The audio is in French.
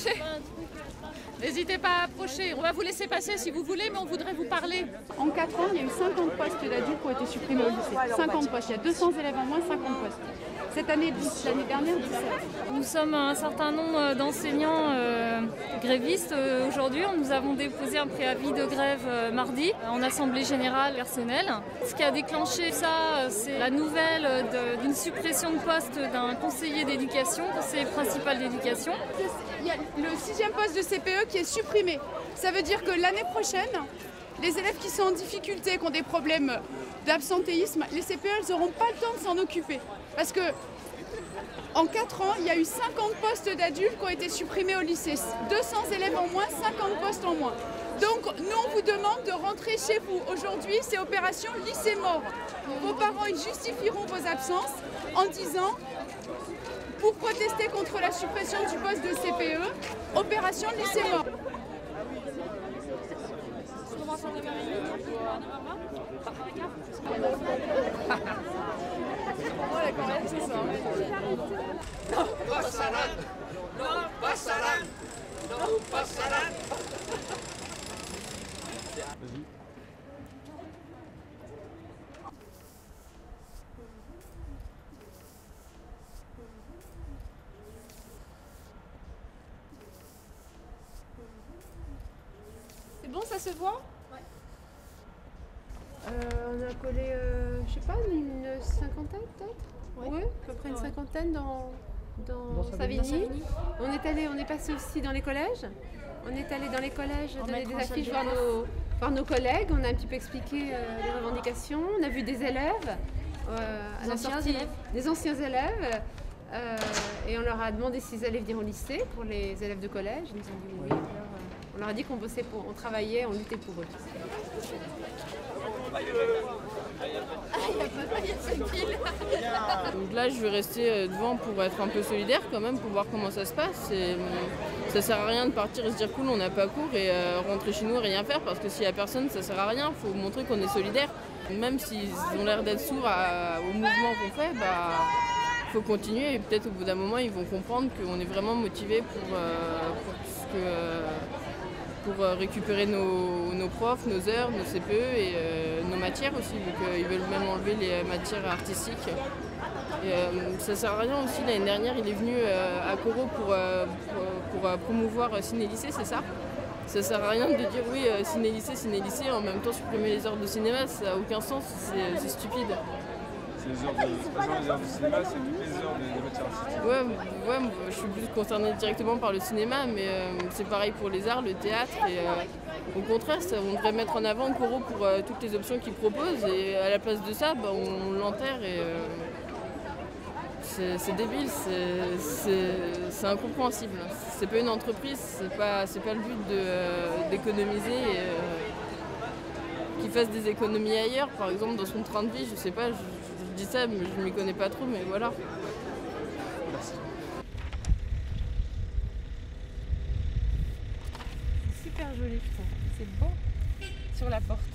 approcher. N'hésitez pas à approcher. On va vous laisser passer si vous voulez, mais on voudrait vous parler. En 4 ans, il y a eu 50 postes d'adultes qui ont été supprimés au lycée. 50 postes. Il y a 200 élèves en moins, 50 postes. Cette année, 10, l'année dernière, 17. Nous sommes un certain nombre d'enseignants grévistes. Aujourd'hui, nous avons déposé un préavis de grève mardi en assemblée générale personnelle. Ce qui a déclenché ça, c'est la nouvelle d'une suppression de poste d'un conseiller d'éducation, conseiller principal d'éducation. Il y a le 6e poste de CPE qui est supprimé. Ça veut dire que l'année prochaine, les élèves qui sont en difficulté, qui ont des problèmes d'absentéisme, les CPE, elles n'auront pas le temps de s'en occuper. Parce que en 4 ans, il y a eu 50 postes d'adultes qui ont été supprimés au lycée. 200 élèves en moins, 50 postes en moins. Donc nous, on vous demande de rentrer chez vous. Aujourd'hui, c'est opération lycée mort. Vos parents, ils justifieront vos absences en disant, pour protester contre la suppression du poste de CPE, opération lycée mort. No pasarán, no pasarán, no pasarán. C'est bon, ça se voit? On a collé, je sais pas, une cinquantaine peut-être. Oui, à peu près une cinquantaine dans Savigny. On est passé aussi dans les collèges. On est allé dans les collèges donner des affiches voir nos collègues. On a un petit peu expliqué les revendications. On a vu des élèves à la sortie, des anciens élèves. Et on leur a demandé s'ils allaient venir au lycée pour les élèves de collège. Ils nous ont dit oui. Alors, on leur a dit qu'on bossait on travaillait, on luttait pour eux. Donc là, je vais rester devant pour être un peu solidaire quand même, pour voir comment ça se passe. Et, ça sert à rien de partir et se dire cool, on n'a pas cours et rentrer chez nous et rien faire, parce que s'il n'y a personne, ça sert à rien. Il faut montrer qu'on est solidaire. Même s'ils ont l'air d'être sourds au mouvement qu'on fait, faut continuer et peut-être au bout d'un moment, ils vont comprendre qu'on est vraiment motivés pour récupérer nos profs, nos heures, nos CPE et nos matières aussi, vu qu'ils veulent même enlever les matières artistiques. Et, ça sert à rien aussi, l'année dernière, il est venu à Corot pour promouvoir Ciné-Lycée, c'est ça? Ça sert à rien de dire oui, Ciné-Lycée, en même temps supprimer les heures de cinéma, ça n'a aucun sens, c'est stupide. C'est pas les heures de cinéma, c'est toutes les heures des matières artistiques. Ouais, je suis plus concernée directement par le cinéma, mais c'est pareil pour les arts, le théâtre. Et, au contraire, on devrait mettre en avant Corot pour toutes les options qu'il propose, et à la place de ça, on l'enterre. Et c'est débile, c'est incompréhensible. C'est pas une entreprise, c'est pas le but d'économiser. Qu'il fasse des économies ailleurs, par exemple dans son train de vie, je sais pas, je dis ça, mais je m'y connais pas trop, mais voilà. Merci. C'est super joli, putain. C'est beau sur la porte.